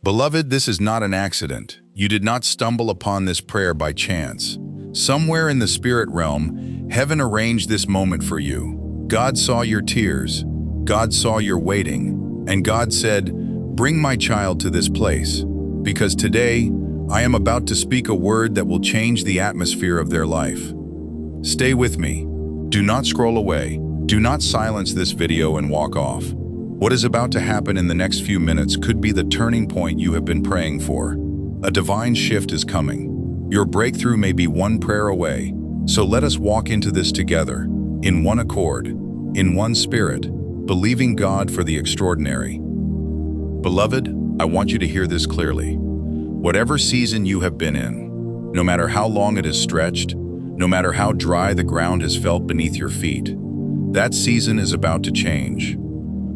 Beloved, this is not an accident. You did not stumble upon this prayer by chance. Somewhere in the spirit realm, heaven arranged this moment for you. God saw your tears. God saw your waiting. And God said, "Bring my child to this place, because today I am about to speak a word that will change the atmosphere of their life." Stay with me. Do not scroll away. Do not silence this video and walk off. What is about to happen in the next few minutes could be the turning point you have been praying for. A divine shift is coming. Your breakthrough may be one prayer away. So let us walk into this together, in one accord, in one spirit, believing God for the extraordinary. Beloved, I want you to hear this clearly. Whatever season you have been in, no matter how long it has stretched, no matter how dry the ground has felt beneath your feet, that season is about to change.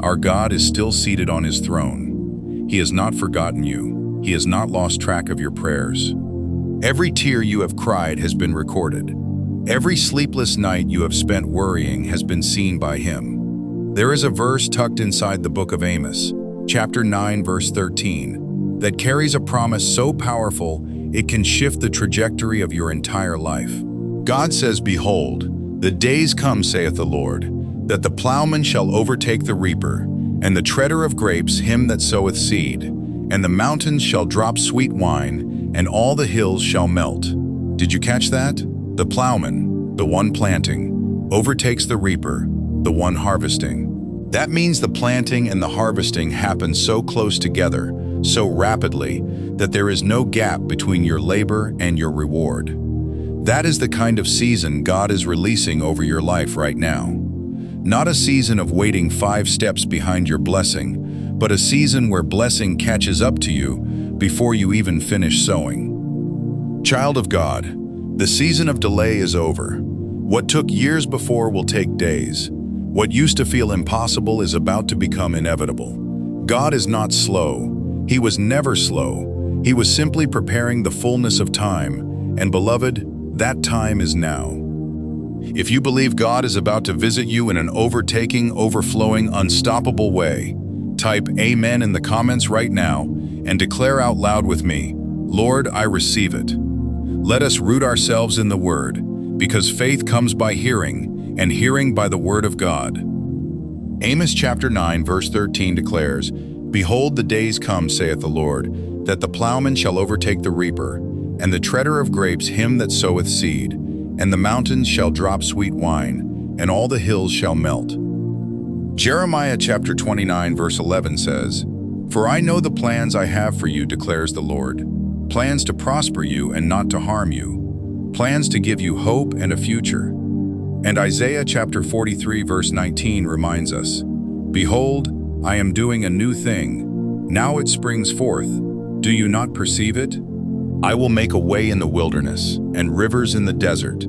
Our God is still seated on his throne. He has not forgotten you. He has not lost track of your prayers. Every tear you have cried has been recorded. Every sleepless night you have spent worrying has been seen by him. There is a verse tucked inside the book of Amos, chapter 9, verse 13, that carries a promise so powerful it can shift the trajectory of your entire life. God says, "Behold, the days come, saith the Lord, that the plowman shall overtake the reaper, and the treader of grapes him that soweth seed, and the mountains shall drop sweet wine, and all the hills shall melt." Did you catch that? The plowman, the one planting, overtakes the reaper, the one harvesting. That means the planting and the harvesting happen so close together, so rapidly, that there is no gap between your labor and your reward. That is the kind of season God is releasing over your life right now. Not a season of waiting 5 steps behind your blessing, but a season where blessing catches up to you before you even finish sowing. Child of God, the season of delay is over. What took years before will take days. What used to feel impossible is about to become inevitable. God is not slow. He was never slow. He was simply preparing the fullness of time, and beloved, that time is now. If you believe God is about to visit you in an overtaking, overflowing, unstoppable way, type Amen in the comments right now and declare out loud with me, "Lord, I receive it." Let us root ourselves in the Word, because faith comes by hearing, and hearing by the Word of God. Amos chapter 9 verse 13 declares, "Behold, the days come, saith the Lord, that the plowman shall overtake the reaper, and the treader of grapes him that soweth seed, and the mountains shall drop sweet wine, and all the hills shall melt." Jeremiah chapter 29 verse 11 says, "For I know the plans I have for you, declares the Lord, plans to prosper you and not to harm you, plans to give you hope and a future." And Isaiah chapter 43 verse 19 reminds us, "Behold, I am doing a new thing. Now it springs forth. Do you not perceive it? I will make a way in the wilderness and rivers in the desert."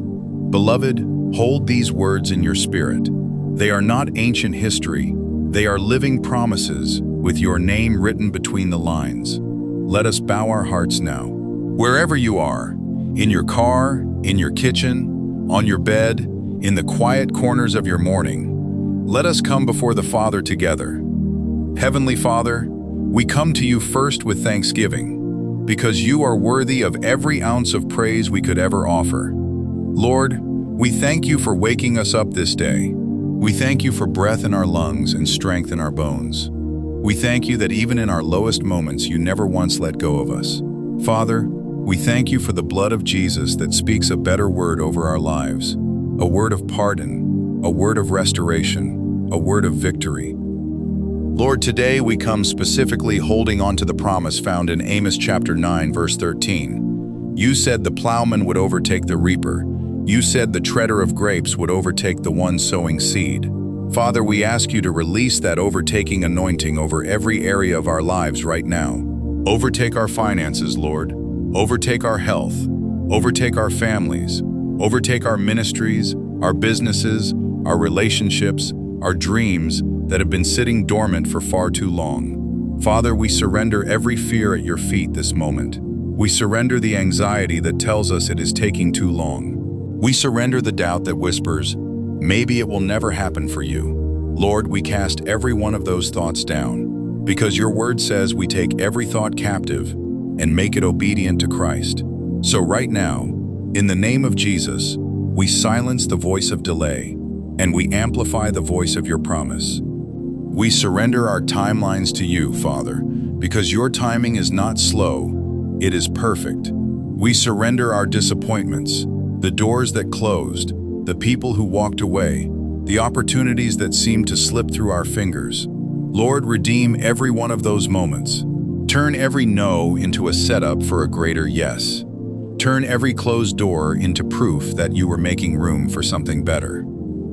Beloved, hold these words in your spirit. They are not ancient history. They are living promises with your name written between the lines. Let us bow our hearts now. Wherever you are, in your car, in your kitchen, on your bed, in the quiet corners of your morning, let us come before the Father together. Heavenly Father, we come to you first with thanksgiving, because you are worthy of every ounce of praise we could ever offer. Lord, we thank you for waking us up this day. We thank you for breath in our lungs and strength in our bones. We thank you that even in our lowest moments, you never once let go of us. Father, we thank you for the blood of Jesus that speaks a better word over our lives, a word of pardon, a word of restoration, a word of victory. Lord, today we come specifically holding on to the promise found in Amos chapter 9, verse 13. You said the plowman would overtake the reaper. You said the treader of grapes would overtake the one sowing seed. Father, we ask you to release that overtaking anointing over every area of our lives right now. Overtake our finances, Lord. Overtake our health. Overtake our families. Overtake our ministries, our businesses, our relationships, our dreams that have been sitting dormant for far too long. Father, we surrender every fear at your feet this moment. We surrender the anxiety that tells us it is taking too long. We surrender the doubt that whispers, maybe it will never happen for you. Lord, we cast every one of those thoughts down, because your word says we take every thought captive and make it obedient to Christ. So right now, in the name of Jesus, we silence the voice of delay and we amplify the voice of your promise. We surrender our timelines to you, Father, because your timing is not slow, it is perfect. We surrender our disappointments, the doors that closed, the people who walked away, the opportunities that seemed to slip through our fingers. Lord, redeem every one of those moments. Turn every no into a setup for a greater yes. Turn every closed door into proof that you were making room for something better.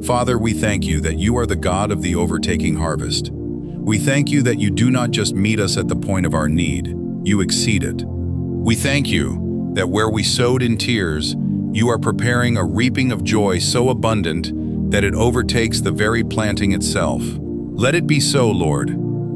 Father, we thank you that you are the God of the overtaking harvest. We thank you that you do not just meet us at the point of our need, you exceed it. We thank you that where we sowed in tears, you are preparing a reaping of joy so abundant that it overtakes the very planting itself. Let it be so, Lord.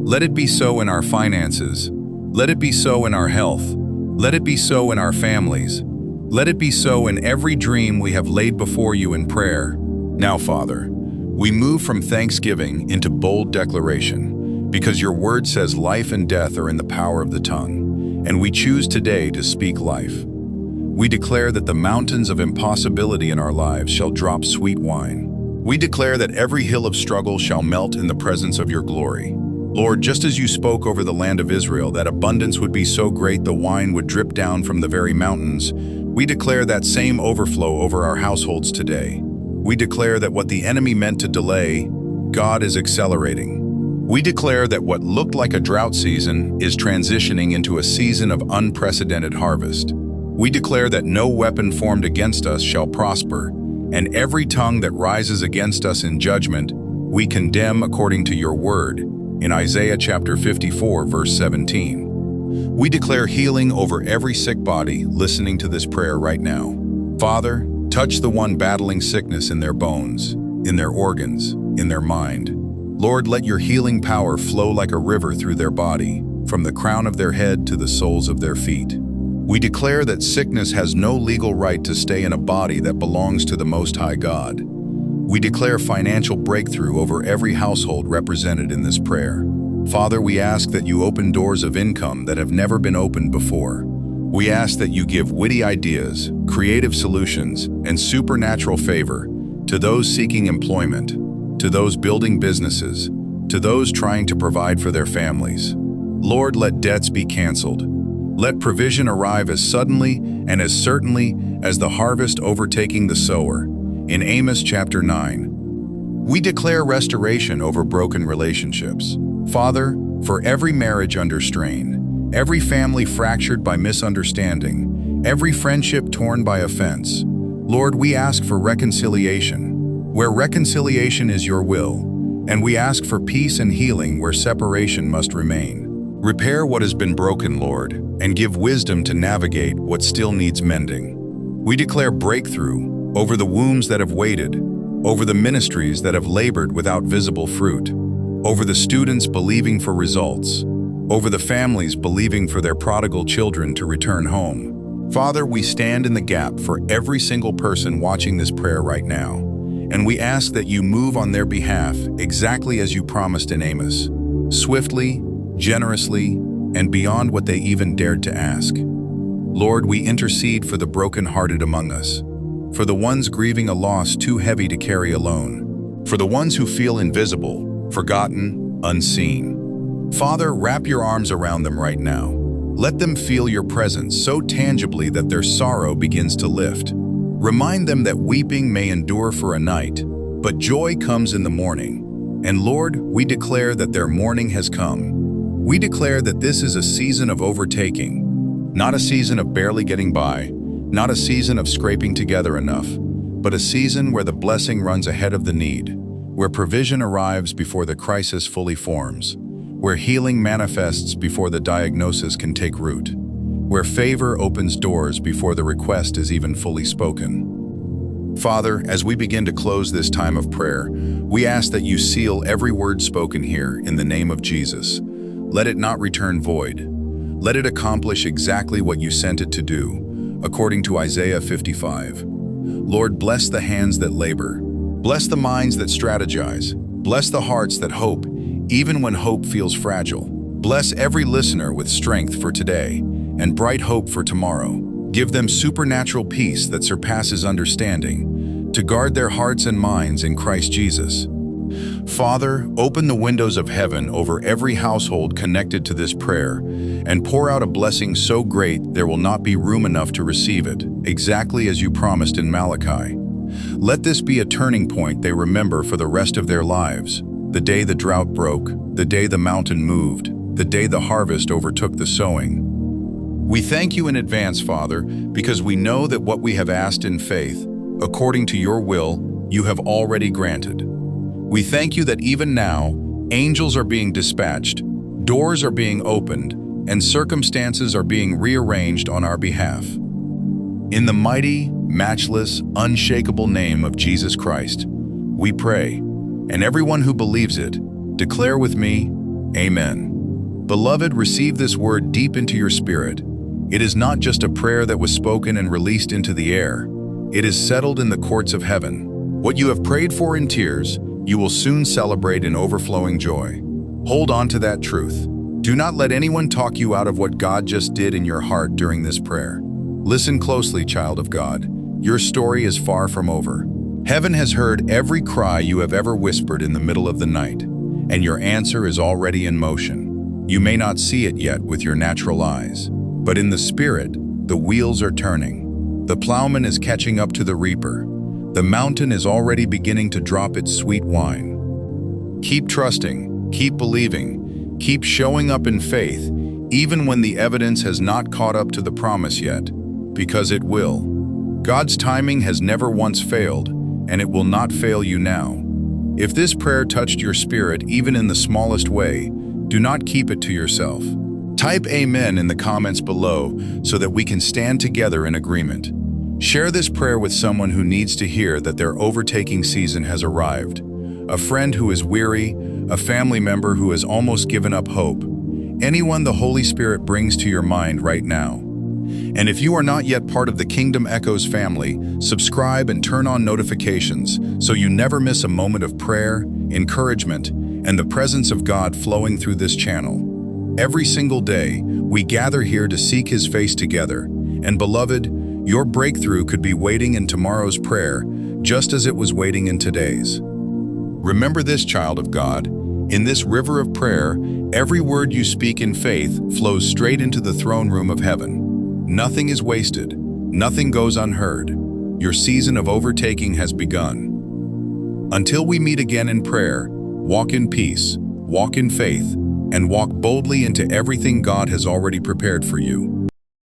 Let it be so in our finances. Let it be so in our health. Let it be so in our families. Let it be so in every dream we have laid before you in prayer. Now, Father, we move from thanksgiving into bold declaration, because your word says life and death are in the power of the tongue, and we choose today to speak life. We declare that the mountains of impossibility in our lives shall drop sweet wine. We declare that every hill of struggle shall melt in the presence of your glory. Lord, just as you spoke over the land of Israel, that abundance would be so great the wine would drip down from the very mountains, we declare that same overflow over our households today. We declare that what the enemy meant to delay, God is accelerating. We declare that what looked like a drought season is transitioning into a season of unprecedented harvest. We declare that no weapon formed against us shall prosper, and every tongue that rises against us in judgment, we condemn according to your word, in Isaiah chapter 54, verse 17. We declare healing over every sick body listening to this prayer right now. Father, touch the one battling sickness in their bones, in their organs, in their mind. Lord, let your healing power flow like a river through their body, from the crown of their head to the soles of their feet. We declare that sickness has no legal right to stay in a body that belongs to the Most High God. We declare financial breakthrough over every household represented in this prayer. Father, we ask that you open doors of income that have never been opened before. We ask that you give witty ideas, creative solutions, and supernatural favor to those seeking employment, to those building businesses, to those trying to provide for their families. Lord, let debts be canceled. Let provision arrive as suddenly and as certainly as the harvest overtaking the sower. In Amos chapter 9, we declare restoration over broken relationships. Father, for every marriage under strain, every family fractured by misunderstanding, every friendship torn by offense, Lord, we ask for reconciliation, where reconciliation is your will, and we ask for peace and healing where separation must remain. Repair what has been broken, Lord, and give wisdom to navigate what still needs mending. We declare breakthrough over the wombs that have waited, over the ministries that have labored without visible fruit, over the students believing for results, over the families believing for their prodigal children to return home. Father, we stand in the gap for every single person watching this prayer right now, and we ask that you move on their behalf exactly as you promised in Amos, swiftly, generously, and beyond what they even dared to ask. Lord, we intercede for the brokenhearted among us, for the ones grieving a loss too heavy to carry alone, for the ones who feel invisible, forgotten, unseen. Father, wrap your arms around them right now. Let them feel your presence so tangibly that their sorrow begins to lift. Remind them that weeping may endure for a night, but joy comes in the morning. And Lord, we declare that their morning has come. We declare that this is a season of overtaking, not a season of barely getting by, not a season of scraping together enough, but a season where the blessing runs ahead of the need, where provision arrives before the crisis fully forms, where healing manifests before the diagnosis can take root, where favor opens doors before the request is even fully spoken. Father, as we begin to close this time of prayer, we ask that you seal every word spoken here in the name of Jesus. Let it not return void. Let it accomplish exactly what you sent it to do, according to Isaiah 55. Lord, bless the hands that labor. Bless the minds that strategize. Bless the hearts that hope, even when hope feels fragile. Bless every listener with strength for today and bright hope for tomorrow. Give them supernatural peace that surpasses understanding, to guard their hearts and minds in Christ Jesus. Father, open the windows of heaven over every household connected to this prayer and pour out a blessing so great there will not be room enough to receive it, exactly as you promised in Malachi. Let this be a turning point they remember for the rest of their lives. The day the drought broke, the day the mountain moved, the day the harvest overtook the sowing. We thank you in advance, Father, because we know that what we have asked in faith, according to your will, you have already granted. We thank you that even now, angels are being dispatched, doors are being opened, and circumstances are being rearranged on our behalf. In the mighty, matchless, unshakable name of Jesus Christ, we pray, and everyone who believes it, declare with me, Amen. Beloved, receive this word deep into your spirit. It is not just a prayer that was spoken and released into the air. It is settled in the courts of heaven. What you have prayed for in tears, you will soon celebrate in overflowing joy. Hold on to that truth. Do not let anyone talk you out of what God just did in your heart during this prayer. Listen closely, child of God. Your story is far from over. Heaven has heard every cry you have ever whispered in the middle of the night, and your answer is already in motion. You may not see it yet with your natural eyes, but in the spirit, the wheels are turning. The plowman is catching up to the reaper. The mountain is already beginning to drop its sweet wine. Keep trusting, keep believing, keep showing up in faith, even when the evidence has not caught up to the promise yet, because it will. God's timing has never once failed, and it will not fail you now. If this prayer touched your spirit even in the smallest way, do not keep it to yourself. Type Amen in the comments below so that we can stand together in agreement. Share this prayer with someone who needs to hear that their overtaking season has arrived. A friend who is weary, a family member who has almost given up hope. Anyone the Holy Spirit brings to your mind right now. And if you are not yet part of the Kingdom Echoes family, subscribe and turn on notifications so you never miss a moment of prayer, encouragement, and the presence of God flowing through this channel. Every single day, we gather here to seek His face together. And beloved, your breakthrough could be waiting in tomorrow's prayer, just as it was waiting in today's. Remember this, child of God. In this river of prayer, every word you speak in faith flows straight into the throne room of heaven. Nothing is wasted. Nothing goes unheard. Your season of overtaking has begun. Until we meet again in prayer, walk in peace, walk in faith, and walk boldly into everything God has already prepared for you.